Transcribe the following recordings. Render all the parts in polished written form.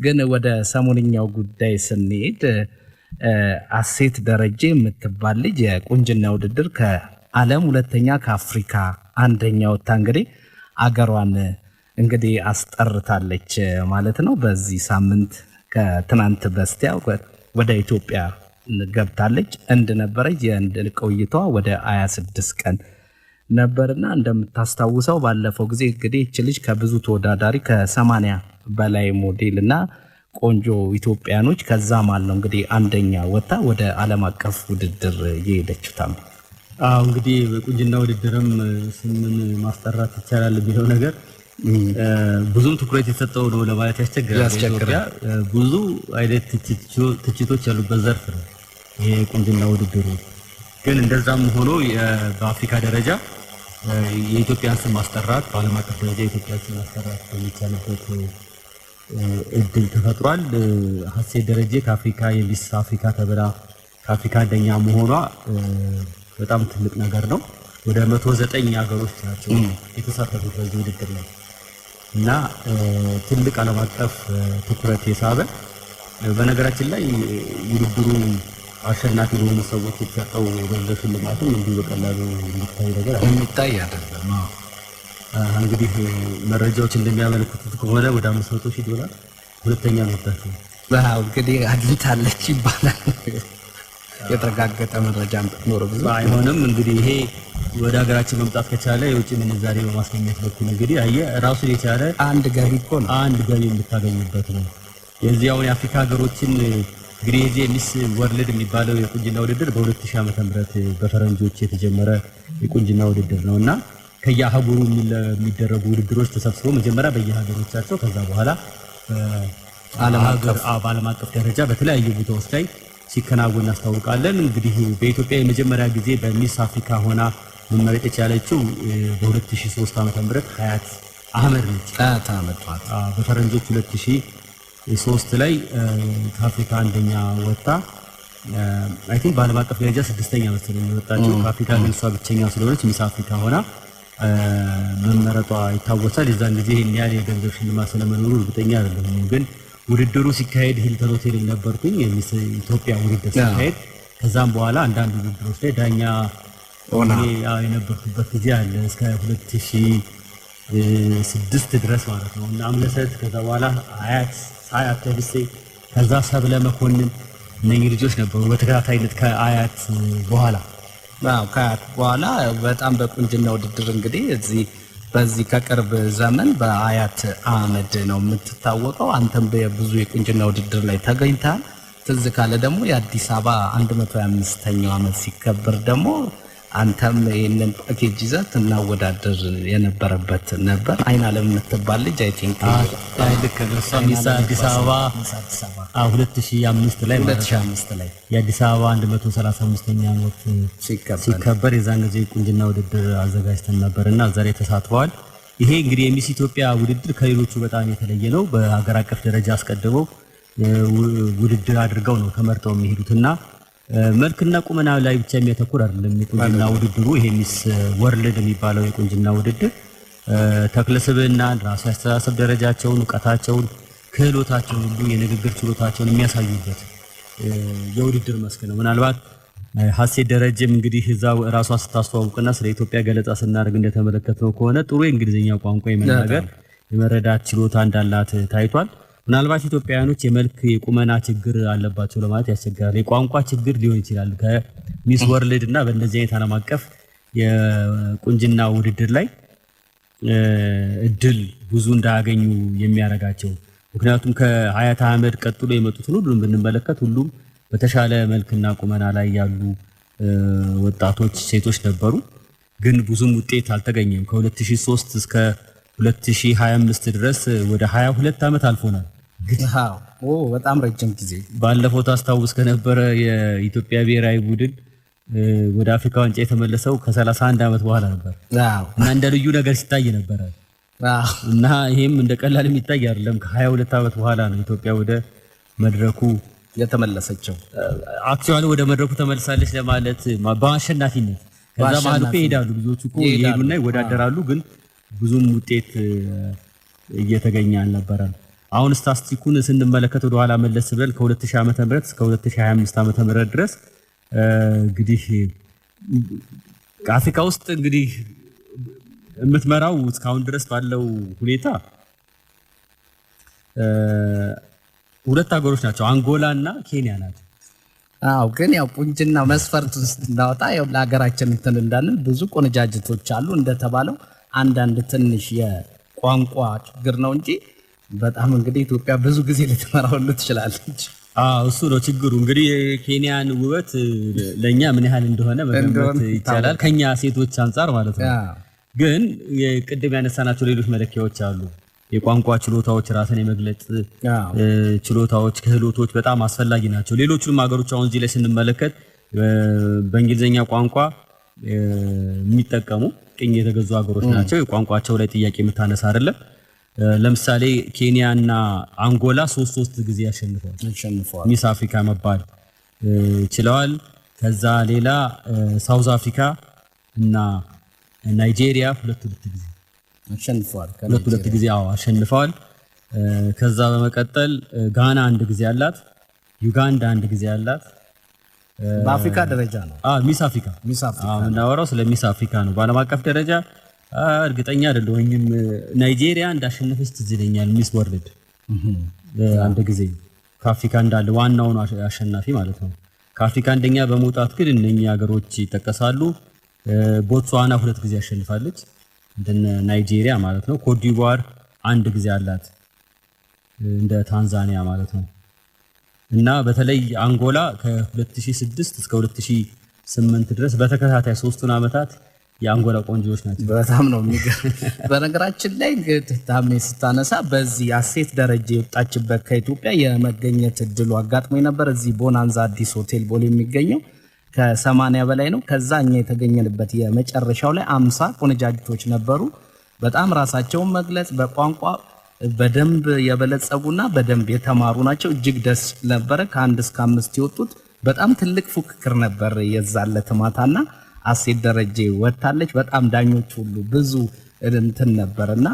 ግን ወደ ሰሞንኛው ጉዳይ ስንሄድ አሴት ደረጀ የምትባል ልጅ የቁንጅና ውድድር ከዓለም ሁለተኛ ከአፍሪካ አንደኛ ወጣ እንግዲህ አገሯን እንግዲህ አስጠርታለች ማለት ነው። በዚህ ሳምንት ከትናንት በስቲያ ወደ ኢትዮጵያ ገብታለች። እንደነበረች የእንድ ቆይታዋ ወደ 26 ቀን ነበርና እንደምታስታውሰው ባለፈው ጊዜ እንግዲህ እቺ ልጅ ከብዙ ተወዳዳሪ ከ80 በላይ ሞዴልና ቆንጆ ኢትዮጵያኖች ከዛ ማለት ነው እንግዲህ አንደኛ ወጣ ወደ ዓለም አቀፍ ውድድር የሄደችው ታም እንግዲህ በቁንጅና ውድድርም ስምን ማስጠራት ይቻላል ቢለው ነገር ብዙም ትኩረት የተሰጠው ነው ለማለት ያስቸግራል። ኢትዮጵያ ብዙ አይነት ትችቶች ያሉበት ዘርፍ ነው ይሄ ቁንጅና ውድድሩ። ግን እንደዛም ሆኖ በአፍሪካ ደረጃ የኢትዮጵያን ስም ማስጠራት በዓለም አቀፍ ደረጃ የኢትዮጵያን ስም ማስጠራት የሚቻልበት እድል ተፈጥሯል። ሀሴት ደረጀ ከአፍሪካ የሚስ አፍሪካ ተብላ ከአፍሪካ አንደኛ መሆኗ በጣም ትልቅ ነገር ነው። ወደ 109 ሀገሮች ናቸው የተሳተፉት በዚህ ውድድር ላይ እና ትልቅ ዓለም አቀፍ ትኩረት የሳበ በነገራችን ላይ ውድድሩ አሸናፊ ለሆኑ ሰዎች የተሰጠው ገንዘብ ሽልማትም እንዲሁ በቀላሉ የሚታይ አይደለም። እንግዲህ መረጃዎች እንደሚያመለክቱት ከሆነ ወደ $500,000 ሁለተኛ መጣች። እንግዲህ አግኝታለች ይባላል። የተረጋገጠ መረጃ ኖሮ ብዙ አይሆንም። እንግዲህ ይሄ ወደ ሀገራችን መምጣት ከቻለ የውጭ ምንዛሬ በማስገኘት በኩል እንግዲህ ራሱን የቻለ አንድ ገቢ እኮ ነው፣ አንድ ገቢ የምታገኝበት ነው። የዚያውን የአፍሪካ ሀገሮችን እንግዲህ የዚህ ሚስ ወርልድ የሚባለው የቁንጅና ውድድር በ2000 ዓመተ ምህረት በፈረንጆች የተጀመረ የቁንጅና ውድድር ነውና ከየአህጉሩ የሚደረጉ ውድድሮች ተሰብስበው መጀመሪያ በየሀገሮቻቸው ከዛ በኋላ በዓለም አቀፍ ደረጃ በተለያዩ ቦታዎች ላይ ሲከናወን እናስታውቃለን። እንግዲህ በኢትዮጵያ የመጀመሪያ ጊዜ በሚስ አፍሪካ ሆና መመረጥ የቻለችው በ2003 ዓመተ ምህረት ሀያት አህመድ ነች። ሀያት አህመድ በፈረንጆች 2003 ላይ ከአፍሪካ አንደኛ ወጣ። አይ ቲንክ በዓለም አቀፍ ደረጃ 6ኛ መሰለኝ የወጣችው። ከአፍሪካ ግን እሷ ብቸኛ ስለሆነች ሚስ አፍሪካ ሆና መመረጧ ይታወሳል። የዛን ጊዜ ይሄን ያህል የገንዘብ ሽልማት ስለመኖሩ እርግጠኛ አይደለሁም። ግን ውድድሩ ሲካሄድ ሂልተን ሆቴል ነበርኩኝ የሚስ ኢትዮጵያ ውድድር ሲካሄድ። ከዛም በኋላ አንዳንድ ውድድሮች ላይ ዳኛ ሆኜ የነበርኩበት ጊዜ አለ እስከ 2006 ድረስ ማለት ነው። እና አምለሰት ከዛ በኋላ አያት ተብሴ ከዛ ሰብለ መኮንን እነኚህ ልጆች ነበሩ በተከታታይነት ከአያት በኋላ በጣም በቁንጅና ውድድር እንግዲህ በዚህ ከቅርብ ዘመን በአያት አህመድ ነው የምትታወቀው። አንተም በብዙ የቁንጅና ውድድር ላይ ተገኝተሃል። ትዝ ካለ ደግሞ የአዲስ አበባ 125ኛው ዓመት ሲከበር ደግሞ አንተም ይሄንን ፓኬጅ ይዘህ እናወዳደር የነበረበት ነበር። አይን አለም የምትባል ልጅ አይ ቲንክ ልክ ነው አዲስ አበባ 2005 ላይ የአዲስ አበባ 135ኛ ዓመት ሲከበር የዛን ጊዜ ቁንጅና ውድድር አዘጋጅተን ነበርና ዛሬ ተሳትፈዋል። ይሄ እንግዲህ የሚስ ኢትዮጵያ ውድድር ከሌሎቹ በጣም የተለየ ነው። በሀገር አቀፍ ደረጃ አስቀድመው ውድድር አድርገው ነው ተመርጠው የሚሄዱትና መልክና ቁመና ላይ ብቻ የሚያተኩር አይደለም የቁንጅና ውድድሩ። ይሄ ሚስ ወርልድ የሚባለው የቁንጅና ውድድር ተክለስብና ራስ አስተሳሰብ ደረጃቸውን፣ ዕውቀታቸውን፣ ክህሎታቸውን ሁሉ የንግግር ችሎታቸውን የሚያሳዩበት የውድድር መስክ ነው። ምናልባት ሀሴት ደረጀም እንግዲህ እዛው ራሷ ስታስተዋውቅና ስለ ኢትዮጵያ ገለጻ ስናደርግ እንደተመለከተው ከሆነ ጥሩ የእንግሊዝኛ ቋንቋ የመናገር የመረዳት ችሎታ እንዳላት ታይቷል። ምናልባት ኢትዮጵያውያኖች የመልክ የቁመና ችግር አለባቸው ለማለት ያስቸግራል። የቋንቋ ችግር ሊሆን ይችላል ከሚስ ወርልድ እና በእንደዚህ አይነት ዓለም አቀፍ የቁንጅና ውድድር ላይ እድል ብዙ እንዳያገኙ የሚያረጋቸው። ምክንያቱም ከሀያት አህመድ ቀጥሎ የመጡትን ሁሉም ብንመለከት ሁሉም በተሻለ መልክና ቁመና ላይ ያሉ ወጣቶች ሴቶች ነበሩ። ግን ብዙም ውጤት አልተገኘም። ከ2003 እስከ 2025 ድረስ ወደ 22 ዓመት አልፎናል። በጣም ረጅም ጊዜ። ባለፈው ታስታውስ ከነበረ የኢትዮጵያ ብሔራዊ ቡድን ወደ አፍሪካ ዋንጫ የተመለሰው ከ31 ዓመት በኋላ ነበር እና እንደ ልዩ ነገር ሲታይ ነበር እና ይሄም እንደ ቀላል የሚታይ አይደለም። ከ22 ዓመት በኋላ ነው ኢትዮጵያ ወደ መድረኩ የተመለሰችው። አክቹዋሊ ወደ መድረኩ ተመልሳለች ለማለት በአሸናፊነት ከዛ መሀል እኮ ይሄዳሉ ብዙዎቹ እኮ ይሄዱና ይወዳደራሉ፣ ግን ብዙም ውጤት እየተገኘ አልነበረም። አሁን ስታቲስቲኩን ስንመለከት ወደ ኋላ መለስ ብለን ከ2000 ዓመተ ምህረት እስከ 2025 ዓመተ ምህረት ድረስ እንግዲህ አፍሪካ ውስጥ እንግዲህ የምትመራው እስካሁን ድረስ ባለው ሁኔታ ሁለት ሀገሮች ናቸው፣ አንጎላ እና ኬንያ ናቸው። አዎ ግን ያው ቁንጅና መስፈርት ውስጥ እንዳወጣ ያው ለሀገራችን እንትን እንዳንል ብዙ ቆነጃጅቶች አሉ እንደተባለው አንዳንድ ትንሽ የቋንቋ ችግር ነው እንጂ በጣም እንግዲህ ኢትዮጵያ ብዙ ጊዜ ልትመራው ትችላለች። እሱ ነው ችግሩ። እንግዲህ የኬንያን ውበት ለኛ ምን ያህል እንደሆነ መገመት ይቻላል ከኛ ሴቶች አንፃር ማለት ነው። ግን የቅድም ያነሳናቸው ሌሎች መለኪያዎች አሉ። የቋንቋ ችሎታዎች፣ ራስን የመግለጽ ችሎታዎች፣ ክህሎቶች በጣም አስፈላጊ ናቸው። ሌሎቹንም ሀገሮች አሁን እዚህ ላይ ስንመለከት በእንግሊዝኛ ቋንቋ የሚጠቀሙ ቅኝ የተገዙ ሀገሮች ናቸው። የቋንቋቸው ላይ ጥያቄ የምታነሳ አይደለም። ለምሳሌ ኬንያ እና አንጎላ 3 ጊዜ አሸንፈዋል። ሚስ አፍሪካ መባል ችለዋል። ከዛ ሌላ ሳውዝ አፍሪካ እና ናይጄሪያ 2 ጊዜ አሸንፈዋል። 2 ጊዜ አሸንፈዋል። ከዛ በመቀጠል ጋና 1 ጊዜ አላት። ዩጋንዳ 1 ጊዜ አላት። በአፍሪካ ደረጃ ነው። ሚስ አፍሪካ የምናወራው ስለ ሚስ አፍሪካ ነው። በዓለም አቀፍ ደረጃ እርግጠኛ አይደለሁም። ናይጄሪያ እንዳሸነፈች ትዝ ይለኛል። ሚስ ወርልድ 1 ጊዜ ከአፍሪካ እንዳለ ዋናውን አሸናፊ ማለት ነው። ከአፍሪካ አንደኛ በመውጣት ግን እነኚህ ሀገሮች ይጠቀሳሉ። ቦትስዋና 2 ጊዜ አሸንፋለች እንደ ናይጄሪያ ማለት ነው። ኮት ዲቯር 1 ጊዜ አላት እንደ ታንዛኒያ ማለት ነው። እና በተለይ አንጎላ ከ2006 እስከ 2008 ድረስ በተከታታይ 3 ዓመታት የአንጎላ ቆንጆዎች ናቸው። በጣም ነው የሚገርም። በነገራችን ላይ ታሜ ስታነሳ በዚህ አሴት ደረጃ የወጣችበት ከኢትዮጵያ የመገኘት እድሉ አጋጥሞኝ ነበር። እዚህ ቦናንዛ አዲስ ሆቴል ቦሌ የሚገኘው ከ80 በላይ ነው። ከዛኛ የተገኘንበት የመጨረሻው ላይ 50 ቆነጃጅቶች ነበሩ። በጣም ራሳቸውን መግለጽ በቋንቋ በደንብ የበለጸጉና በደንብ የተማሩ ናቸው። እጅግ ደስ ነበረ። ከ1 እስከ 5 የወጡት በጣም ትልቅ ፉክክር ነበር የዛለት ማታና አሴት ደረጃ ወጣለች። በጣም ዳኞች ሁሉ ብዙ እንትን ነበርና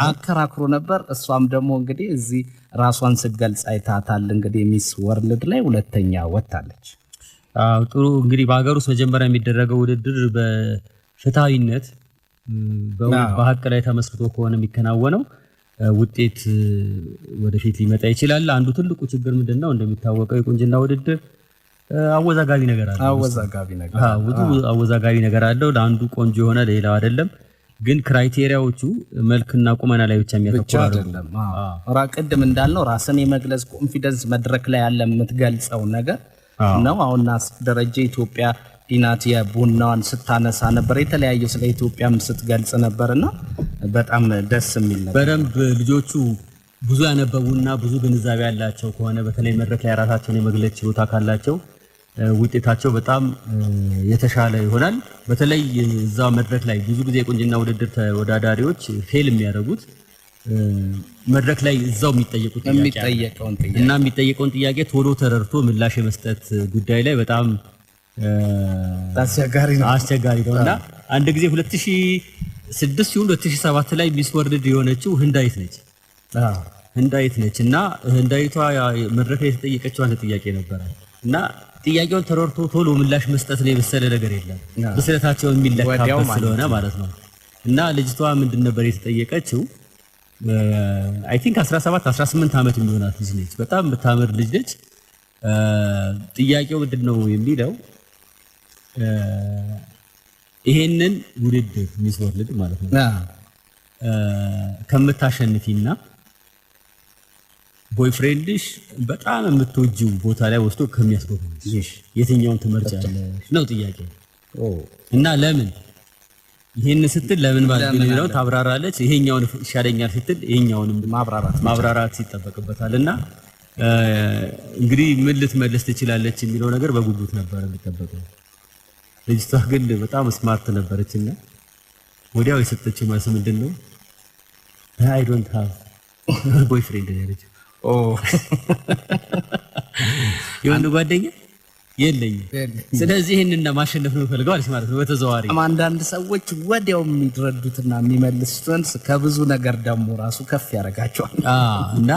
አከራክሮ ነበር። እሷም ደግሞ እንግዲህ እዚህ ራሷን ስገልጽ አይታታል። እንግዲህ ሚስ ወርልድ ላይ 2ኛ ወጣለች። ጥሩ እንግዲህ በሀገር ውስጥ መጀመሪያ የሚደረገው ውድድር በፍትሃዊነት በሀቅ ላይ ተመስርቶ ከሆነ የሚከናወነው ውጤት ወደፊት ሊመጣ ይችላል። አንዱ ትልቁ ችግር ምንድነው? እንደሚታወቀው የቁንጅና ውድድር አወዛጋቢ ነገር አለው። ለአንዱ ቆንጆ የሆነ ሌላው አይደለም። ግን ክራይቴሪያዎቹ መልክና ቁመና ላይ ብቻ የሚያተኩሩ አይደለም። ቅድም እንዳልነው ራስን የመግለጽ ኮንፊደንስ መድረክ ላይ ያለ የምትገልጸው ነገር ነው። አሁን ደረጃ ኢትዮጵያ ዲናት የቡናዋን ስታነሳ ነበር፣ የተለያዩ ስለ ኢትዮጵያም ስትገልጽ ነበርና በጣም ደስ የሚል ነበር። በደንብ ልጆቹ ብዙ ያነበቡና ብዙ ግንዛቤ ያላቸው ከሆነ በተለይ መድረክ ላይ ራሳቸውን የመግለጽ ችሎታ ካላቸው ውጤታቸው በጣም የተሻለ ይሆናል። በተለይ እዛ መድረክ ላይ ብዙ ጊዜ የቁንጅና ውድድር ተወዳዳሪዎች ፌል የሚያደርጉት መድረክ ላይ እዛው የሚጠየቀውን ጥያቄ ቶሎ ተረድቶ ምላሽ የመስጠት ጉዳይ ላይ በጣም አስቸጋሪ ነውና አንድ ጊዜ 2006 ይሁን 2007 ላይ ሚስ ወርልድ የሆነችው ህንዳይት ነች እና ህንዳይቷ መድረክ ላይ የተጠየቀችው አንድ ጥያቄ ነበረ እና ጥያቄውን ተረድቶ ቶሎ ምላሽ መስጠት ነው የመሰለ ነገር የለም። ብስለታቸው የሚለካበት ስለሆነ ማለት ነው። እና ልጅቷ ምንድን ነበር የተጠየቀችው? አይ ቲንክ 17 18 ዓመት የሚሆናት ልጅ ነች። በጣም የምታምር ልጅ ነች። ጥያቄው ምንድነው የሚለው ይሄንን ውድድር ሚስ ወርልድ ማለት ነው ከምታሸንፊና ቦይፍሬንድሽ በጣም የምትወጂው ቦታ ላይ ወስዶ ከሚያስጎብኝሽ የትኛውን ትመርጫለሽ ነው ጥያቄው። እና ለምን ይሄን ስትል ለምን ማለት ነው ታብራራለች። ይሄኛውን ይሻለኛል ስትል ይሄኛውንም ማብራራት ይጠበቅበታልና እንግዲህ ምን ልትመልስ ትችላለች የሚለው ነገር በጉጉት ነበር የሚጠበቀው። ልጅቷ ግን በጣም ስማርት ነበረችና ወዲያው የሰጠችው መልስ ምንድነው? አይ ዶንት ሃቭ ቦይፍሬንድ ያለች። ኦ የወንድ ጓደኛ የለኝም። ስለዚህ ይሄንን ማሸነፍ ነው ፈልገው አለች ማለት ነው በተዘዋዋሪ። አንዳንድ ሰዎች ወዲያው የሚረዱትና የሚመልሱትን ከብዙ ነገር ደግሞ ራሱ ከፍ ያደርጋቸዋል። እና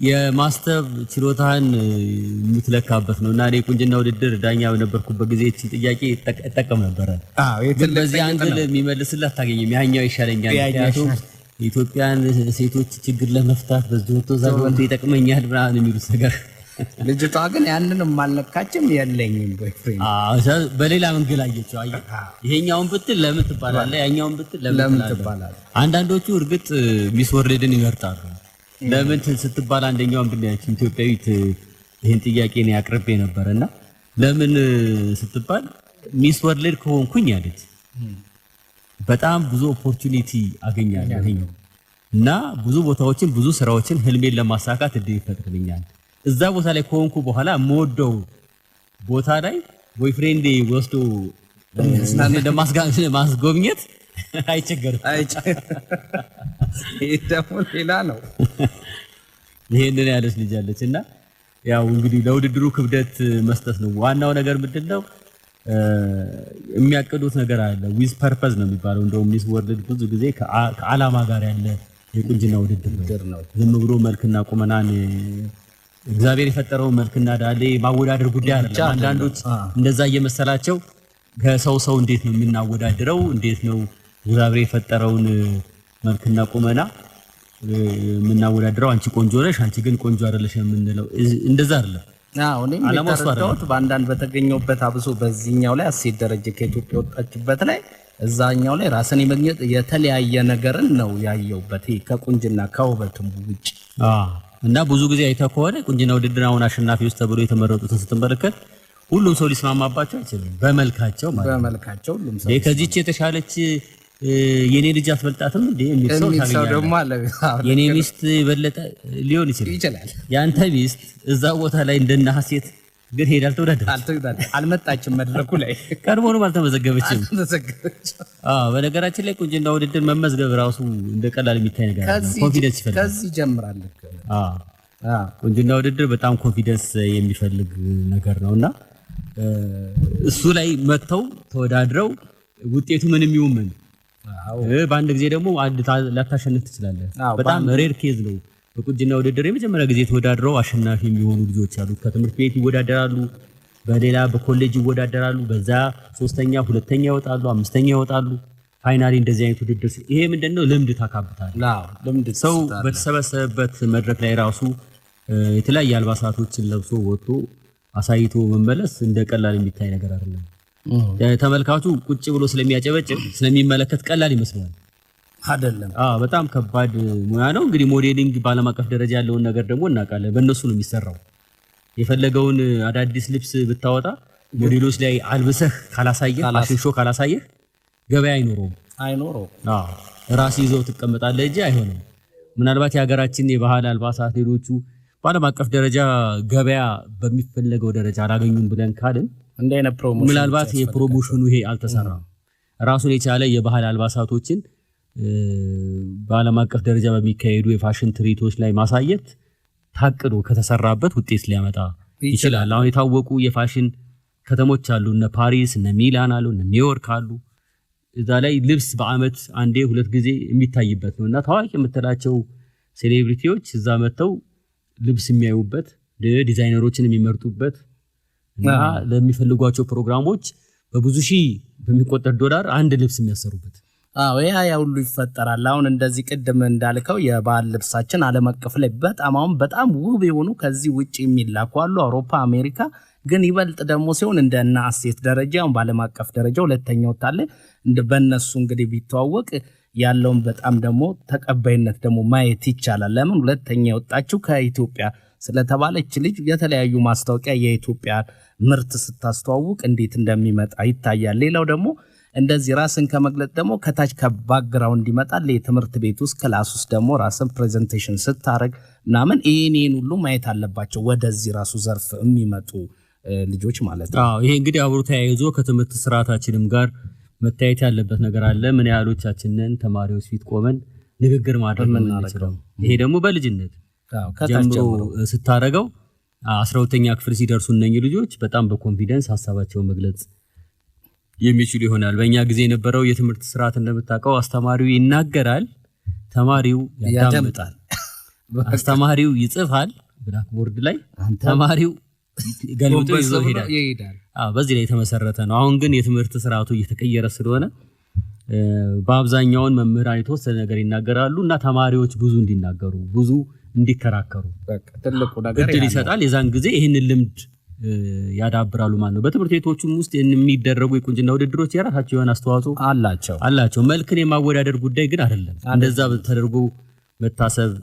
የማስተብ ችሎታን የምትለካበት ነው። እና እኔ ቁንጅና ውድድር ዳኛ በነበርኩበት ጊዜ እቺን ጥያቄ እጠቀም ነበረ። በዚህ አንግል የሚመልስልህ አታገኝም። ያኛው ይሻለኛል፣ ምክንያቱም የኢትዮጵያን ሴቶች ችግር ለመፍታት በዚህ ወጥቶ ዛሬ ይጠቅመኛል ብራን የሚሉት ነገር። ልጅቷ ግን ያንንም አልነካችም። የለኝም ቦይፍሬንድ በሌላ መንገድ አየችው። ይሄኛውን ብትል ለምን ትባላለህ፣ ያኛውን ብትል ለምን ትባላለህ። አንዳንዶቹ እርግጥ ሚስ ወርልድን ይመርጣሉ። ለምን ስትባል አንደኛውን ብናያችሁ ኢትዮጵያዊት ይሄን ጥያቄ ነው ያቅርቤ ነበርና ለምን ስትባል ሚስ ወርልድ ከሆንኩኝ አለች በጣም ብዙ ኦፖርቹኒቲ አገኛለሁ እና ብዙ ቦታዎችን ብዙ ስራዎችን ህልሜን ለማሳካት እድል ይፈጥርልኛል። እዛ ቦታ ላይ ከሆንኩ በኋላ የምወደው ቦታ ላይ ቦይፍሬንድ ወስዶ ለማስጎብኘት አይቸገርም። ይሄ ደግሞ ሌላ ነው። ይሄንን ያለች ልጅ አለች። እና ያው እንግዲህ ለውድድሩ ክብደት መስጠት ነው ዋናው ነገር። ምንድነው የሚያቅዱት ነገር አለ። ዊዝ ፐርፐዝ ነው የሚባለው። እንደውም ሚስ ወርልድ ብዙ ጊዜ ከዓላማ ጋር ያለ የቁንጅና ውድድር ነው። ዝም ብሎ መልክና ቁመናን እግዚአብሔር የፈጠረው መልክና ዳሌ ማወዳደር ጉዳይ አይደለም። አንዳንዶች እንደዛ እየመሰላቸው ከሰው እንዴት ነው የምናወዳድረው፣ እንዴት ነው እግዚአብሔር የፈጠረውን መልክና ቁመና የምናወዳድረው፣ አንቺ ቆንጆ ነሽ አንቺ ግን ቆንጆ አይደለሽ የምንለው እንደዛ አይደለም። እኔም የተረዳሁት በአንዳንድ በተገኘውበት አብሶ በዚህኛው ላይ አሴት ደረጀ ከኢትዮጵያ ወጣችበት ላይ እዛኛው ላይ ራስን የመግኘት የተለያየ ነገርን ነው ያየውበት ከቁንጅና ከውበትም ውጭ። እና ብዙ ጊዜ አይተህ ከሆነ ቁንጅና ውድድር አሁን አሸናፊዎች ተብሎ የተመረጡትን ስትመለከት ሁሉም ሰው ሊስማማባቸው አይችልም። በመልካቸው ሁሉም ሰው ከዚህች የተሻለች የኔ ልጅ አትበልጣትም እንዴ የሚል ሰው ታገኛለህ። የኔ ሚስት በለጠ ሊሆን ይችላል። ያንተ ሚስት እዛ ቦታ ላይ እንደነ ሀሴት ግን ሄዳ አልመጣችም፣ መድረኩ ላይ ቀድሞውንም አልተመዘገበችም። በነገራችን ላይ ቁንጅና ውድድር መመዝገብ ራሱ እንደ ቀላል የሚታይ ነገር ነው። ኮንፊደንስ ይፈልጋል። ከዚህ ይጀምራል። ቁንጅና ውድድር በጣም ኮንፊደንስ የሚፈልግ ነገር ነውና እሱ ላይ መጥተው ተወዳድረው ውጤቱ ምንም ይሁን ምን በአንድ ጊዜ ደግሞ ላታሸንፍ ትችላለህ። በጣም ሬር ኬዝ ነው። በቁንጅና ውድድር የመጀመሪያ ጊዜ ተወዳድረው አሸናፊ የሚሆኑ ልጆች አሉ። ከትምህርት ቤት ይወዳደራሉ፣ በሌላ በኮሌጅ ይወዳደራሉ፣ በዛ ሶስተኛ ሁለተኛ ይወጣሉ፣ አምስተኛ ይወጣሉ። ፋይናሊ እንደዚህ አይነት ውድድር ይሄ ምንድነው ልምድ ታካብታለህ። ሰው በተሰበሰበበት መድረክ ላይ ራሱ የተለያየ አልባሳቶችን ለብሶ ወጥቶ አሳይቶ መመለስ እንደ ቀላል የሚታይ ነገር አይደለም። ተመልካቹ ቁጭ ብሎ ስለሚያጨበጭብ ስለሚመለከት ቀላል ይመስላል አይደለም። በጣም ከባድ ሙያ ነው። እንግዲህ ሞዴሊንግ በዓለም አቀፍ ደረጃ ያለውን ነገር ደግሞ እናውቃለን። በእነሱ ነው የሚሰራው። የፈለገውን አዳዲስ ልብስ ብታወጣ ሞዴሎች ላይ አልብሰህ ካላሳየህ አሽሾ ካላሳየህ ገበያ አይኖረውም። ራስ ይዘው ትቀመጣለህ እንጂ አይሆንም። ምናልባት የሀገራችን የባህል አልባሳት ሌሎቹ በዓለም አቀፍ ደረጃ ገበያ በሚፈለገው ደረጃ አላገኙም ብለን ካልን ምናልባት የፕሮሞሽኑ ይሄ አልተሰራም። ራሱን የቻለ የባህል አልባሳቶችን በዓለም አቀፍ ደረጃ በሚካሄዱ የፋሽን ትርኢቶች ላይ ማሳየት ታቅዶ ከተሰራበት ውጤት ሊያመጣ ይችላል። አሁን የታወቁ የፋሽን ከተሞች አሉ፣ እነ ፓሪስ፣ እነ ሚላን አሉ፣ እነ ኒውዮርክ አሉ። እዛ ላይ ልብስ በአመት አንዴ ሁለት ጊዜ የሚታይበት ነውና ታዋቂ የምትላቸው ሴሌብሪቲዎች እዛ መጥተው ልብስ የሚያዩበት፣ ዲዛይነሮችን የሚመርጡበት እና ለሚፈልጓቸው ፕሮግራሞች በብዙ ሺህ በሚቆጠር ዶላር አንድ ልብስ የሚያሰሩበት ያ ሁሉ ይፈጠራል። አሁን እንደዚህ ቅድም እንዳልከው የባህል ልብሳችን ዓለም አቀፍ ላይ በጣም ውብ የሆኑ ከዚህ ውጭ የሚላኩ አሉ፣ አውሮፓ፣ አሜሪካ። ግን ይበልጥ ደግሞ ሲሆን እንደና አሴት ደረጃ አሁን በዓለም አቀፍ ደረጃ ሁለተኛው ታለ በእነሱ እንግዲህ ቢተዋወቅ ያለውን በጣም ደግሞ ተቀባይነት ደግሞ ማየት ይቻላል። ለምን ሁለተኛ የወጣችው ከኢትዮጵያ ስለተባለች ልጅ የተለያዩ ማስታወቂያ የኢትዮጵያ ምርት ስታስተዋውቅ እንዴት እንደሚመጣ ይታያል። ሌላው ደግሞ እንደዚህ ራስን ከመግለጥ ደግሞ ከታች ከባክግራውንድ ይመጣል። የትምህርት ቤት ውስጥ ክላስ ውስጥ ደግሞ ራስን ፕሬዘንቴሽን ስታረግ ምናምን ይሄን ሁሉ ማየት አለባቸው ወደዚህ ራሱ ዘርፍ የሚመጡ ልጆች ማለት ነው። ይሄ እንግዲህ አብሮ ተያይዞ ከትምህርት ስርዓታችንም ጋር መታየት ያለበት ነገር አለ። ምን ያህሎቻችንን ተማሪዎች ፊት ቆመን ንግግር ማድረግ የምንችለው? ይሄ ደግሞ በልጅነት ጀምሮ ስታረጋው 12ኛ ክፍል ሲደርሱ እነኚህ ልጆች በጣም በኮንፊደንስ ሐሳባቸውን መግለጽ የሚችሉ ይሆናል። በእኛ ጊዜ የነበረው የትምህርት ስርዓት እንደምታውቀው አስተማሪው ይናገራል፣ ተማሪው ያዳምጣል። አስተማሪው ይጽፋል ብላክቦርድ ላይ፣ ተማሪው ገልብጦ ይዞ ይሄዳል። በዚህ ላይ የተመሰረተ ነው። አሁን ግን የትምህርት ስርዓቱ እየተቀየረ ስለሆነ በአብዛኛውን መምህራን የተወሰነ ነገር ይናገራሉ እና ተማሪዎች ብዙ እንዲናገሩ ብዙ እንዲከራከሩ ትልቁ ነገር እድል ይሰጣል። የዛን ጊዜ ይህንን ልምድ ያዳብራሉ ማለት ነው። በትምህርት ቤቶቹም ውስጥ የሚደረጉ የቁንጅና ውድድሮች የራሳቸው የሆነ አስተዋጽኦ አላቸው። መልክን የማወዳደር ጉዳይ ግን አይደለም። እንደዛ ተደርጎ መታሰብ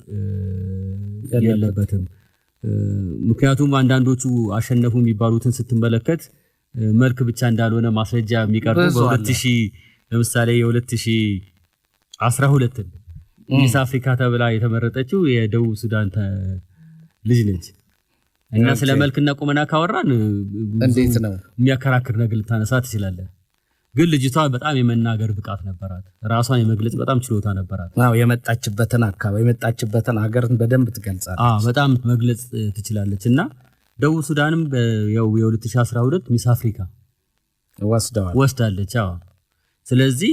የለበትም። ምክንያቱም አንዳንዶቹ አሸነፉ የሚባሉትን ስትመለከት መልክ ብቻ እንዳልሆነ ማስረጃ የሚቀርቡ በ2000 ለምሳሌ የ2012 ሚስ አፍሪካ ተብላ የተመረጠችው የደቡብ ሱዳን ልጅ ነች። እና ስለ መልክና ቁመና ካወራን እንዴት ነው የሚያከራክር ነገር ልታነሳ ትችላለህ። ግን ልጅቷ በጣም የመናገር ብቃት ነበራት። ራሷን የመግለጽ በጣም ችሎታ ነበራት። የመጣችበትን አካባቢ የመጣችበትን ሀገርን በደንብ ትገልጻለች። በጣም መግለጽ ትችላለች። እና ደቡብ ሱዳንም የ2012 ሚስ አፍሪካ ወስዳለች። ስለዚህ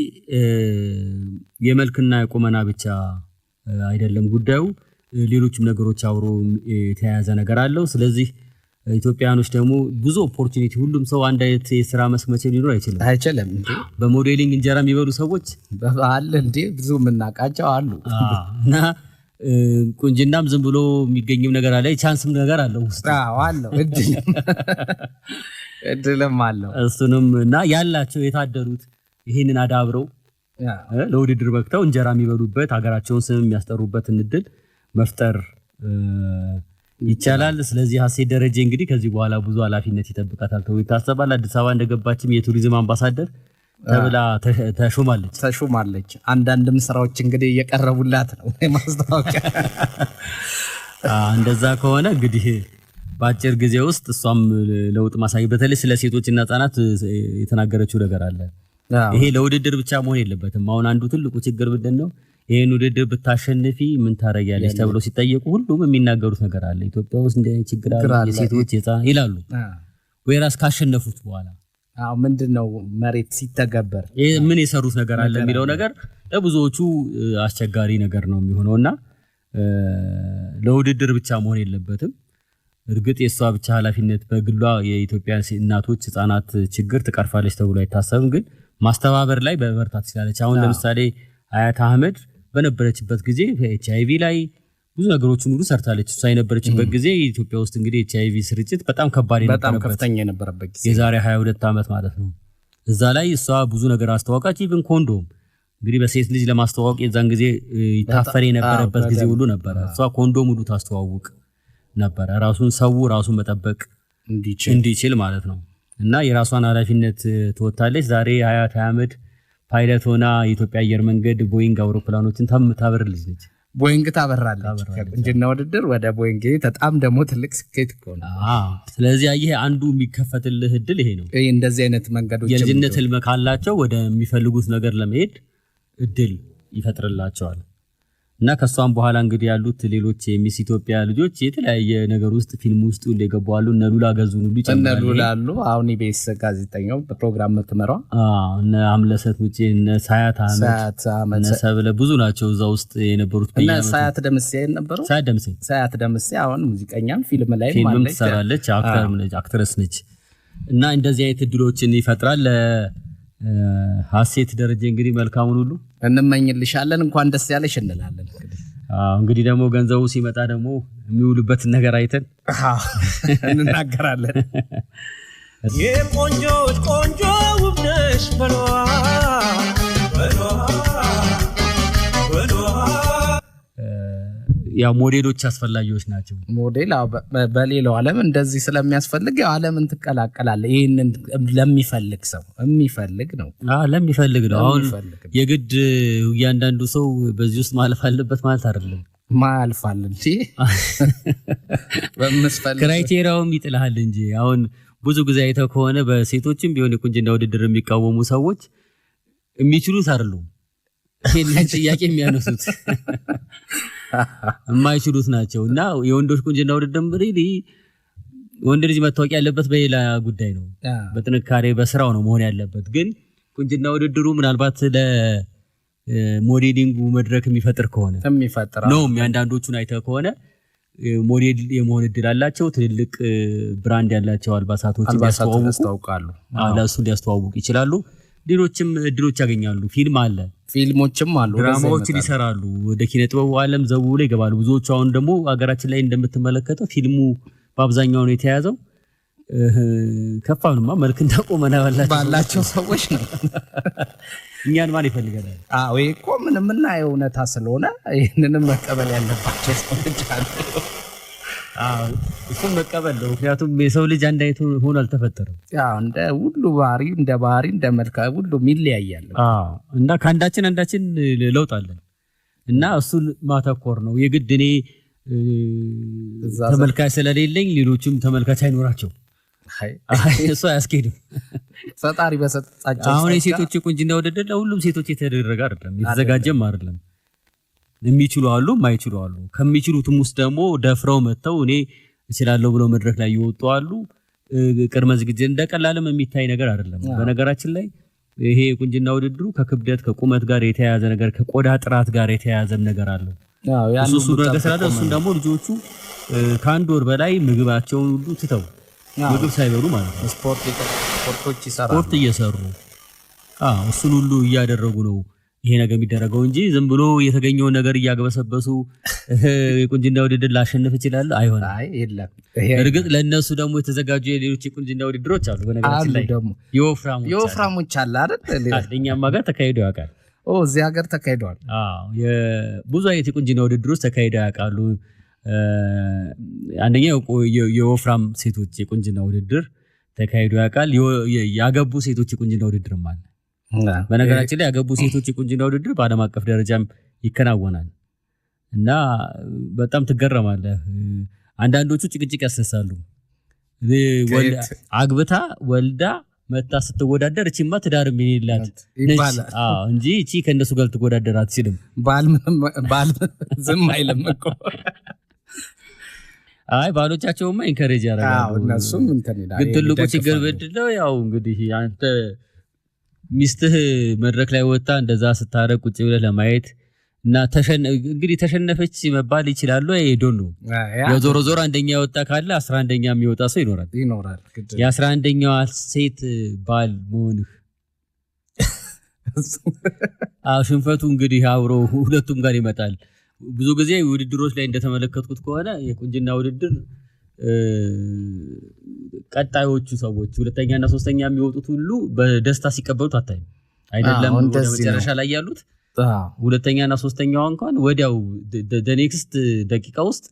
የመልክና የቁመና ብቻ አይደለም ጉዳዩ፣ ሌሎችም ነገሮች አብሮ የተያያዘ ነገር አለው። ስለዚህ ኢትዮጵያኖች ደግሞ ብዙ ኦፖርቹኒቲ፣ ሁሉም ሰው አንድ አይነት የሥራ መስክ መቼ ሊኖር አይችልም እንዴ። በሞዴሊንግ እንጀራ የሚበሉ ሰዎች አለ እንዴ፣ ብዙ የምናውቃቸው አሉ። እና ቁንጅናም ዝም ብሎ የሚገኝም ነገር አለ፣ ቻንስም ነገር አለው ውስጥ አለው፣ እድልም አለው። እሱንም እና ያላቸው የታደሉት ይሄንን አዳብረው ለውድድር በቅተው እንጀራ የሚበሉበት ሀገራቸውን ስም የሚያስጠሩበትን እድል መፍጠር ይቻላል። ስለዚህ ሀሴት ደረጀ እንግዲህ ከዚህ በኋላ ብዙ ኃላፊነት ይጠብቃታል ተብሎ ይታሰባል። አዲስ አበባ እንደገባችም የቱሪዝም አምባሳደር ተብላ ተሾማለች። አንዳንድም ስራዎች እንግዲህ እየቀረቡላት ነው ማስታወቂያ። እንደዛ ከሆነ እንግዲህ በአጭር ጊዜ ውስጥ እሷም ለውጥ ማሳየት፣ በተለይ ስለ ሴቶችና ህጻናት የተናገረችው ነገር አለ። ይሄ ለውድድር ብቻ መሆን የለበትም። አሁን አንዱ ትልቁ ችግር ምንድነው? ይሄን ውድድር ብታሸንፊ ምን ታረጋለሽ ተብሎ ሲጠየቁ ሁሉም የሚናገሩት ነገር አለ። ኢትዮጵያ ውስጥ እንደ ችግር አለ የሴቶች የህፃናት ይላሉ። ወይራስ ካሸነፉት በኋላ ምንድነው መሬት ሲተገበር ምን የሰሩት ነገር አለ የሚለው ነገር ለብዙዎቹ አስቸጋሪ ነገር ነው የሚሆነውና ለውድድር ብቻ መሆን የለበትም። እርግጥ የሷ ብቻ ኃላፊነት በግሏ የኢትዮጵያ እናቶች ህፃናት ችግር ትቀርፋለች ተብሎ አይታሰብም። ግን ማስተባበር ላይ በበርታት ትችላለች። አሁን ለምሳሌ አያት አህመድ በነበረችበት ጊዜ HIV ላይ ብዙ ነገሮችን ሁሉ ሰርታለች። እሷ የነበረችበት ጊዜ ኢትዮጵያ ውስጥ እንግዲህ HIV ስርጭት በጣም ከባድ የነበረበት ጊዜ የዛሬ 22 ዓመት ማለት ነው። እዛ ላይ እሷ ብዙ ነገር አስተዋወቀች። ኢቭን ኮንዶም እንግዲህ በሴት ልጅ ለማስተዋወቅ የዛን ጊዜ ይታፈር የነበረበት ጊዜ ሁሉ ነበር። እሷ ኮንዶም ሁሉ ታስተዋውቅ ነበር፣ ራሱን መጠበቅ እንዲችል ማለት ነው። እና የራሷን ኃላፊነት ትወጣለች። ዛሬ አያት አህመድ ፓይለት ሆና የኢትዮጵያ አየር መንገድ ቦይንግ አውሮፕላኖችን ታበርልጅ ነች። ቦይንግ ታበራለች። ከቁንጅና ውድድር ወደ ቦይንግ በጣም ደግሞ ትልቅ ስኬት እኮ ነው። ስለዚህ ይሄ አንዱ የሚከፈትልህ እድል ይሄ ነው። እንደዚህ አይነት መንገዶች የልጅነት ህልም ካላቸው ወደ የሚፈልጉት ነገር ለመሄድ እድል ይፈጥርላቸዋል። እና ከሷም በኋላ እንግዲህ ያሉት ሌሎች የሚስ ኢትዮጵያ ልጆች የተለያየ ነገር ውስጥ ፊልም ውስጥ ሁሉ የገባሉ። እነ ሉላ ገዙን ሁሉ ይጨምራሉ። እነ ሉላ አሉ። አሁን ኢቢኤስ ጋዜጠኛው በፕሮግራም የምትመራው እነ አምለሰት ውጪ እነ ሳያት አህመድ እነ ሰብለ ብዙ ናቸው እዛ ውስጥ የነበሩት። እና ሳያት ደምሴ ነበሩ። ሳያት ደምሴ አሁን ሙዚቀኛም ፊልም ላይ ትሰራለች፣ አክትረስ ነች። እና እንደዚህ አይነት እድሎችን ይፈጥራል። ሀሴት ደረጀ እንግዲህ መልካሙን ሁሉ እንመኝልሻለን። እንኳን ደስ ያለሽ እንላለን። እንግዲህ ደግሞ ገንዘቡ ሲመጣ ደግሞ የሚውልበትን ነገር አይተን እንናገራለን። የቆንጆች ቆንጆ ውብ ነሽ በሏ ያው ሞዴሎች አስፈላጊዎች ናቸው። ሞዴል በሌላው ዓለም እንደዚህ ስለሚያስፈልግ ያው ዓለምን ትቀላቀላለህ። ይሄንን ለሚፈልግ ሰው የሚፈልግ ነው። ለሚፈልግ ነው። አሁን የግድ እያንዳንዱ ሰው በዚህ ውስጥ ማለፍ አለበት ማለት አይደለም። ማልፋል እንጂ በመስፈልግ ክራይቴሪያውም ይጥልሃል እንጂ። አሁን ብዙ ጊዜ አይተው ከሆነ በሴቶችም ቢሆን የቁንጅና ውድድር የሚቃወሙ ሰዎች የሚችሉት አይደሉም። ይሄን ጥያቄ የሚያነሱት የማይችሉት ናቸውና የወንዶች ቁንጅና ውድድር ሪሊ ወንድ ልጅ መታወቅ ያለበት በሌላ ጉዳይ ነው በጥንካሬ በስራው ነው መሆን ያለበት ግን ቁንጅና ውድድሩ ምናልባት ለሞዴሊንግ መድረክ የሚፈጥር ከሆነ ነው የሚያንዳንዶቹን አይተህ ከሆነ ሞዴል የመሆን እድል አላቸው ትልልቅ ብራንድ ያላቸው አልባሳቶች ያስተዋውቃሉ ለሱ ሊያስተዋውቁ ይችላሉ ሌሎችም እድሎች ያገኛሉ ፊልሞችም አሉ ድራማዎችን ይሰራሉ ወደ ኪነ ጥበቡ ዓለም ዘው ላይ ይገባሉ ብዙዎች አሁን ደግሞ አገራችን ላይ እንደምትመለከተው ፊልሙ በአብዛኛው ነው የተያዘው ከፋውንማ መልክ እንደቆመና ባላቸው ሰዎች ነው እኛን ማን ይፈልጋል ወይ እኮ ምንምና የእውነታ ስለሆነ ይሄንንም መቀበል ያለባቸው ሰዎች አሉ እሱም መቀበል ነው ምክንያቱም የሰው ልጅ አንድ አይነት ሆኖ አልተፈጠረም እንደ ሁሉ ባህሪ እንደ መልካ ሁሉ ይለያያል እና ከአንዳችን ለውጥ አለን እና እሱ ማተኮር ነው የግድ እኔ ተመልካች ስለሌለኝ ሌሎችም ተመልካች አይኖራቸው እሱ አያስኬድም ፈጣሪ በሰጣቸው አሁን የሴቶች ቁንጅና ውድድር ለሁሉም ሴቶች የተደረገ አይደለም የተዘጋጀም አይደለም የሚችሉ አሉ ማይችሉ አሉ ከሚችሉትም ውስጥ ደግሞ ደፍረው መተው እኔ እችላለሁ ብለው መድረክ ላይ ይወጡ አሉ ቅድመ ዝግጅት እንደቀላልም የሚታይ ነገር አይደለም በነገራችን ላይ ይሄ ቁንጅና ውድድሩ ከክብደት ከቁመት ጋር የተያያዘ ነገር ከቆዳ ጥራት ጋር የተያያዘም ነገር አለው እሱ ነገር ስላለ እሱን ደግሞ ልጆቹ ከአንድ ወር በላይ ምግባቸውን ሁሉ ትተው ምግብ ሳይበሉ ማለት ነው ስፖርቶች ይሰራሉ ስፖርት እየሰሩ እሱን ሁሉ እያደረጉ ነው ይሄ ነገር የሚደረገው እንጂ ዝም ብሎ የተገኘው ነገር እያገበሰበሱ የቁንጅና ውድድር ላሸንፍ ይችላል አይሆንም እርግጥ ለነሱ ደግሞ የተዘጋጁ የሌሎች የቁንጅና ውድድሮች አሉ በነገራችን ላይ የወፍራሞች አለ አይደል እኛም ሀገር ተካሂደው ያውቃል እዚህ ሀገር ተካሂደዋል ብዙ አይነት የቁንጅና ውድድሮች ተካሂደው ያውቃሉ አንደኛው የወፍራም ሴቶች የቁንጅና ውድድር ተካሂደው ያውቃል ያገቡ ሴቶች የቁንጅና ውድድርም አለ በነገራችን ላይ ያገቡ ሴቶች የቁንጅና ውድድር በዓለም አቀፍ ደረጃም ይከናወናል እና በጣም ትገረማለህ አንዳንዶቹ ጭቅጭቅ ያስነሳሉ አግብታ ወልዳ መጣ ስትወዳደር እቺማ ትዳር ምን ይላል እንጂ እቺ ከነሱ ጋር ትወዳደር አትችልም ባል ዝም አይልም እኮ ባሎቻቸውማ ኢንከሬጅ ያደርጋሉ እነሱም እንትን ይላል ግን ትልቁ ችግር በድለው ያው እንግዲህ አንተ ሚስትህ መድረክ ላይ ወጣ እንደዛ ስታረቅ ቁጭ ብለህ ለማየት እና እንግዲህ ተሸነፈች መባል ይችላል ወይ ዶንት ኖ የዞሮ ዞሮ አንደኛ ወጣ ካለ 11ኛ የሚወጣ ሰው ይኖራል የ11ኛዋ ሴት ባል መሆንህ ሽንፈቱ እንግዲህ አብሮ ሁለቱም ጋር ይመጣል ብዙ ጊዜ ውድድሮች ላይ እንደተመለከትኩት ከሆነ የቁንጅና ውድድር ቀጣዮቹ ሰዎች ሁለተኛና ሶስተኛ የሚወጡት ሁሉ በደስታ ሲቀበሉት አታይም አይደለም ወደ መጨረሻ ላይ ያሉት ሁለተኛና ሶስተኛው እንኳን ወዲያው ኔክስት ደቂቃ ውስጥ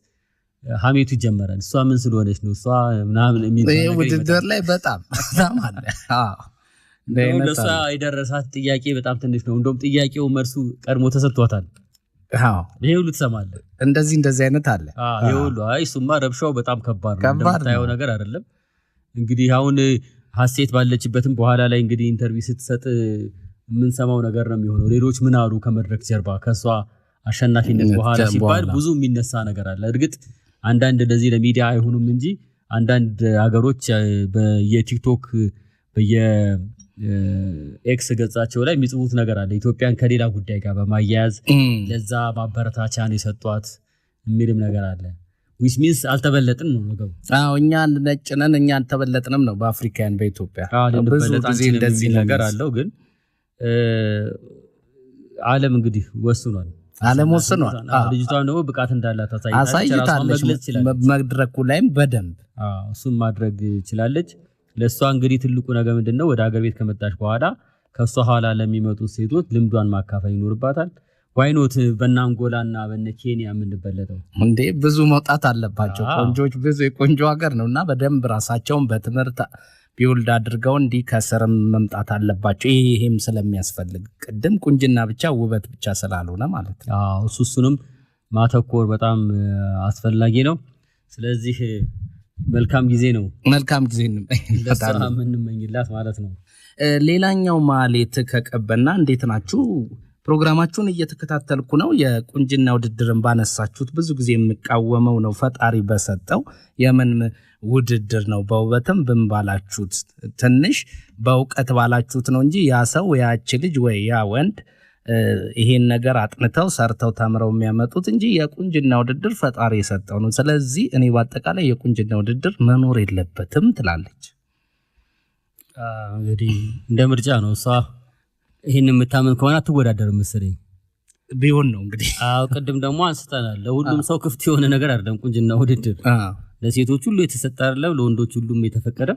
ሀሜቱ ይጀምራል እሷ ምን ስለሆነች ነው እሷ ምናምን የሚባል ውድድር ላይ በጣም አለ ለሷ የደረሳት ጥያቄ በጣም ትንሽ ነው እንደውም ጥያቄው መልሱ ቀድሞ ተሰጥቷታል ይሄ ሁሉ ትሰማለህ እንደዚህ አይነት አለ ይሄ ሁሉ እሱማ ረብሻው በጣም ከባድ ነው እንደምታየው ነገር አይደለም እንግዲህ አሁን ሐሴት ባለችበትም በኋላ ላይ እንግዲህ ኢንተርቪው ስትሰጥ ምን ሰማው ነገር ነው የሚሆነው ሌሎች ምን አሉ ከመድረክ ጀርባ ከሷ አሸናፊነት በኋላ ሲባል ብዙ የሚነሳ ነገር አለ እርግጥ አንዳንድ እንደዚህ ለሚዲያ አይሆኑም እንጂ አንዳንድ ሀገሮች በየቲክቶክ ኤክስ ገጻቸው ላይ የሚጽፉት ነገር አለ ኢትዮጵያን ከሌላ ጉዳይ ጋር በማያያዝ ለዛ ማበረታቻን የሰጧት የሚልም ነገር አለ which means አልተበለጥንም ነው ነገሩ እኛ ነጭ ነን እኛ አልተበለጥንም ነው በአፍሪካን በኢትዮጵያ ብዙ ጊዜ እንደዚህ ነገር አለው ግን ዓለም እንግዲህ ወስኗል ልጅቷን ደግሞ ብቃት እንዳላት አሳይታለች መድረኩ ላይም በደንብ እሱን ማድረግ ይችላለች ለሷ እንግዲህ ትልቁ ነገር ምንድነው ወደ ሀገር ቤት ከመጣች በኋላ ከሷ ኋላ ለሚመጡ ሴቶች ልምዷን ማካፈል ይኖርባታል ዋይኖት በእናንጎላና በነኬንያ የምንበለጠው እንዴ ብዙ መውጣት አለባቸው ቆንጆች ብዙ የቆንጆ ሀገር ነውና በደንብ ራሳቸውን በትምህርት ቢውልድ አድርገው እንዲ ከሰርም መምጣት አለባቸው ይሄም ስለሚያስፈልግ ቅድም ቁንጅና ብቻ ውበት ብቻ ስላልሆነ ማለት ነው እሱንም ማተኮር በጣም አስፈላጊ ነው ስለዚህ መልካም ጊዜ ነው እንመኝላት ማለት ነው ሌላኛው ማሌት ከቀበና እንዴት ናችሁ ፕሮግራማችሁን እየተከታተልኩ ነው። የቁንጅና ውድድርን ባነሳችሁት ብዙ ጊዜ የምቃወመው ነው ፈጣሪ በሰጠው የምን ውድድር ነው። በውበትም ብንባላችሁት ትንሽ በእውቀት ባላችሁት ነው እንጂ ያ ሰው ያቺ ልጅ ወይ ያ ወንድ ይሄን ነገር አጥንተው ሰርተው ተምረው የሚያመጡት እንጂ የቁንጅና ውድድር ፈጣሪ የሰጠው ነው። ስለዚህ እኔ በአጠቃላይ የቁንጅና ውድድር መኖር የለበትም ትላለች። እንግዲህ እንደ ምርጫ ነው። እሷ ይሄን የምታምን ከሆነ አትወዳደርም መሰለኝ ቢሆን ነው እንግዲህ። ቅድም ደግሞ አንስተናል ለሁሉም ሰው ክፍት የሆነ ነገር አይደለም ቁንጅና ውድድር። ለሴቶች ሁሉ የተሰጠ አይደለም፣ ለወንዶች ሁሉም የተፈቀደ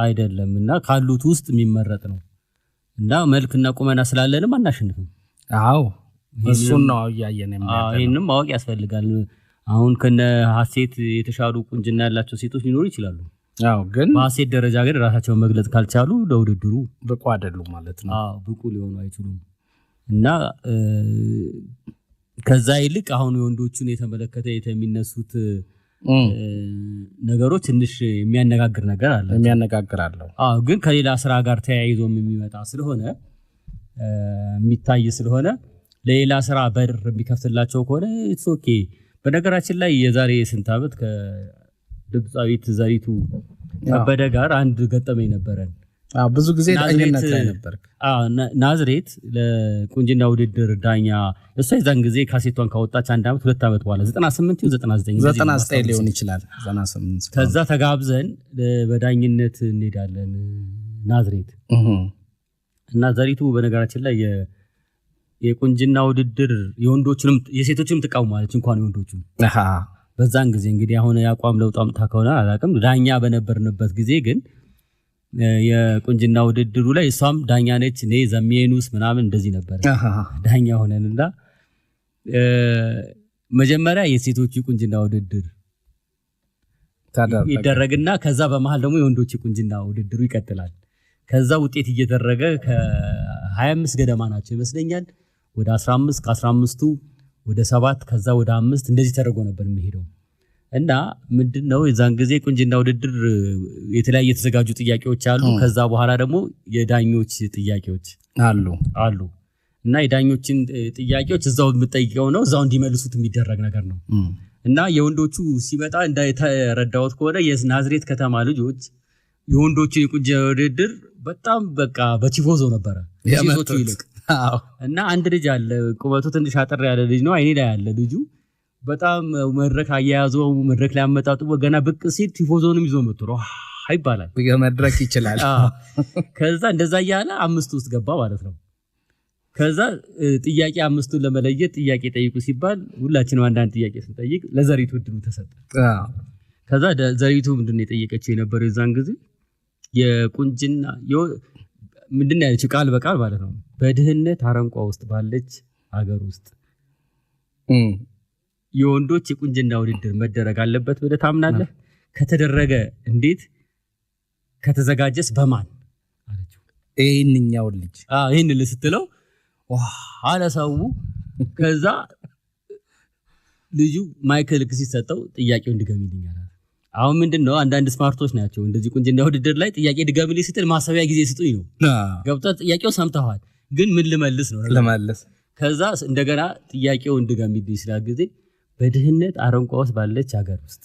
አይደለም እና ካሉት ውስጥ የሚመረጥ ነው እና መልክና ቁመና ስላለንም አናሸንፍም። እሱን ነው ያያየን የሚያደርገው። ይሄንም ማወቅ ያስፈልጋል። አሁን ከነ ሀሴት የተሻሉ ቁንጅና ያላቸው ሴቶች ሊኖሩ ይችላሉ። ግን በሀሴት ደረጃ ግን ራሳቸውን መግለጽ ካልቻሉ ለውድድሩ ብቁ አይደሉም ማለት ነው። ብቁ ሊሆኑ አይችሉም እና ከዛ ይልቅ አሁን የወንዶቹን የተመለከተ የሚነሱት ነገሮች ትንሽ የሚያነጋግር ነገር አለ። ግን ከሌላ ስራ ጋር ተያይዞም የሚመጣ ስለሆነ የሚታይ ስለሆነ ለሌላ ስራ በር የሚከፍትላቸው ከሆነ ኢትስ ኦኬ። በነገራችን ላይ የዛሬ ስንት ዓመት ከድምጻዊት ዘሪቱ ከበደ ጋር አንድ ገጠመኝ ነበረን። ብዙ ጊዜ ዳኝነት ላይ ነበር። ናዝሬት ለቁንጅና ውድድር ዳኛ እሷ የዛን ጊዜ ካሴቷን ካወጣች 1 ዓመት 2 ዓመት በኋላ 99 ሊሆን ይችላል 98 ከዛ ተጋብዘን በዳኝነት እንሄዳለን ናዝሬት እና ዘሪቱ በነገራችን ላይ የቁንጅና ውድድር የወንዶችንም የሴቶችንም ተቃውማለች እንኳን የወንዶቹም በዛን ጊዜ እንግዲህ አሁን ያቋም ለውጥ አምጣ ከሆነ አላውቅም። ዳኛ በነበርንበት ጊዜ ግን የቁንጅና ውድድሩ ላይ እሷም ዳኛ ነች፣ እኔ ዘሚየኑስ ምናምን እንደዚህ ነበር ዳኛ ሆነንና መጀመሪያ የሴቶች ቁንጅና ውድድር ይደረግና ከዛ በመሃል ደግሞ የወንዶች ቁንጅና ውድድሩ ይቀጥላል። ከዛ ውጤት እየተደረገ ከ25 ገደማ ናቸው ይመስለኛል ወደ 15 ከ15ቱ ወደ 7 ከዛ ወደ 5 እንደዚህ ተደርጎ ነበር የሚሄደው እና ምንድነው የዛን ጊዜ ቁንጅና ውድድር የተለያየ የተዘጋጁ ጥያቄዎች አሉ። ከዛ በኋላ ደግሞ የዳኞች ጥያቄዎች አሉ እና የዳኞችን ጥያቄዎች እዛው የምጠይቀው ነው እዛው እንዲመልሱት የሚደረግ ነገር ነው እና የወንዶቹ ሲመጣ እንዳይተረዳውት ከሆነ የናዝሬት ከተማ ልጆች የወንዶቹ የቁንጅና ውድድር በጣም በቃ በቲፎዞ ነበር ሴቶቹ ይልቅ እና አንድ ልጅ አለ ቁመቱ ትንሽ አጠር ያለ ልጅ ነው። አይኔ ላይ ያለ ልጁ በጣም መድረክ አያያዘው መድረክ ላይ አመጣጡ ገና ብቅ ሲል ቲፎዞንም ይዞ መጥቶ ይባላል መድረክ ይችላል። ከዛ እንደዛ ያለ 5 ውስጥ ገባ ማለት ነው። ከዛ ጥያቄ 5ቱን ለመለየት ጥያቄ ጠይቁ ሲባል ሁላችንም አንዳንድ ጥያቄ ስንጠይቅ ለዘሪቱ እድሉ ተሰጠ። ከዛ ዘሪቱ ምንድነው የጠየቀችው የነበረው የዛን ጊዜ የቁንጅና ምንድነው ያለችው ቃል በቃል ማለት ነው በድህነት አረንቋ ውስጥ ባለች ሀገር ውስጥ የወንዶች የቁንጅና ውድድር መደረግ አለበት ብለህ ታምናለህ? ከተደረገ እንዴት? ከተዘጋጀስ በማን አለችው። ይሄንኛው ልጅ ይሄን ልስትለው አለ ሰው። ከዛ ልጁ ማይክል ሲሰጠው ጥያቄው እንድገምልኝ አለ። አሁን ምንድነው አንዳንድ ስማርቶች ናቸው እንደዚህ ቁንጅና ውድድር ላይ ጥያቄ ድገምልኝ ስትል ማሰቢያ ጊዜ ስጡኝ ነው። ገብቶ ጥያቄው ሰምተዋል ግን ምን ልመልስ ነው ለማለስ። ከዛ እንደገና ጥያቄው እንድገምልኝ ስላጊዜ በድህነት አረንቋ ውስጥ ባለች ሀገር ውስጥ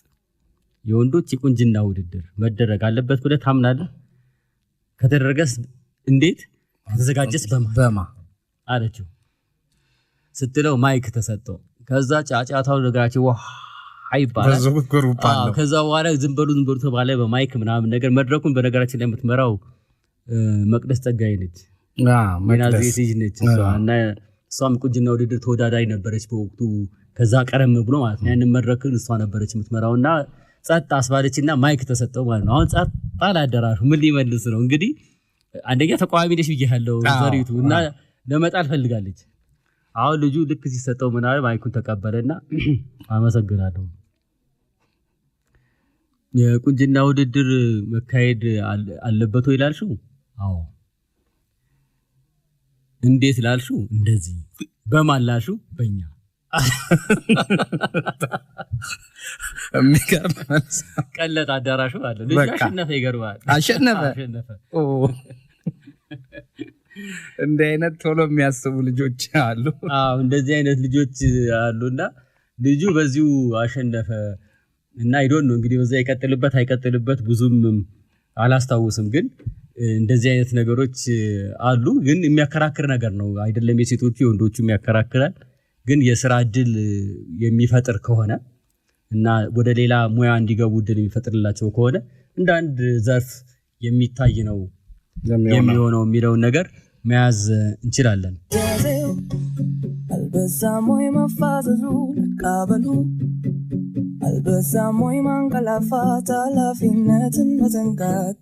የወንዶች የቁንጅና ውድድር መደረግ አለበት ብለህ ታምናለህ? ከተደረገስ እንዴት? ከተዘጋጀስ በማ አለችው ስትለው ማይክ ተሰጠው። ከዛ ጫጫታው ነገራቸው አይባላል። ከዛ በኋላ ዝም በሉ ተባለ በማይክ ምናምን ነገር። መድረኩን በነገራችን ላይ የምትመራው መቅደስ ጸጋዬ ነች። ናዝሬት ልጅ ነች እና እሷም ቁንጅና ውድድር ተወዳዳሪ ነበረች በወቅቱ። ከዛ ቀረም ብሎ ማለት ነው ያንን መድረክን እሷ ነበረች የምትመራውና ጸጥ አስባለችና ማይክ ተሰጠው ማለት ነው። አሁን ጸጥ አላደራሹ ምን ሊመልስ ነው እንግዲህ። አንደኛ ተቋሚ ነሽ ብዬሃለሁ ዘሪቱ እና ለመጣል ፈልጋለች። አሁን ልጁ ልክ ሲሰጠው ምን አለ ማይኩን ተቀበለና አመሰግናለሁ የቁንጅና ውድድር መካሄድ አለበት ወይ ላልሽው? አዎ። እንዴት ላልሽው? እንደዚህ። በማን ላልሽው? በእኛ። የሚገርም ቀለጥ አዳራሹ አለ። ልጅ አሸነፈ። ይገርማል። አሸነፈ። እንደ አይነት ቶሎ የሚያስቡ ልጆች አሉ እንደዚህ አይነት ልጆች አሉና ልጁ በዚሁ አሸነፈ እና አይዶን ነው እንግዲህ በዛ ይቀጥልበት አይቀጥልበት ብዙም አላስታውስም ግን እንደዚህ አይነት ነገሮች አሉ ግን የሚያከራክር ነገር ነው አይደለም የሴቶቹ የወንዶቹ የሚያከራክራል ግን የሥራ እድል የሚፈጥር ከሆነ እና ወደ ሌላ ሙያ እንዲገቡ እድል የሚፈጥርላቸው ከሆነ እንደ አንድ ዘርፍ የሚታይ ነው የሚሆነው የሚለውን ነገር መያዝ እንችላለን አልበዛሞይ ማፋዘዙ ለቃበሉ አልበዛሞይ ማንቀላፋት ኃላፊነትን መዘንጋት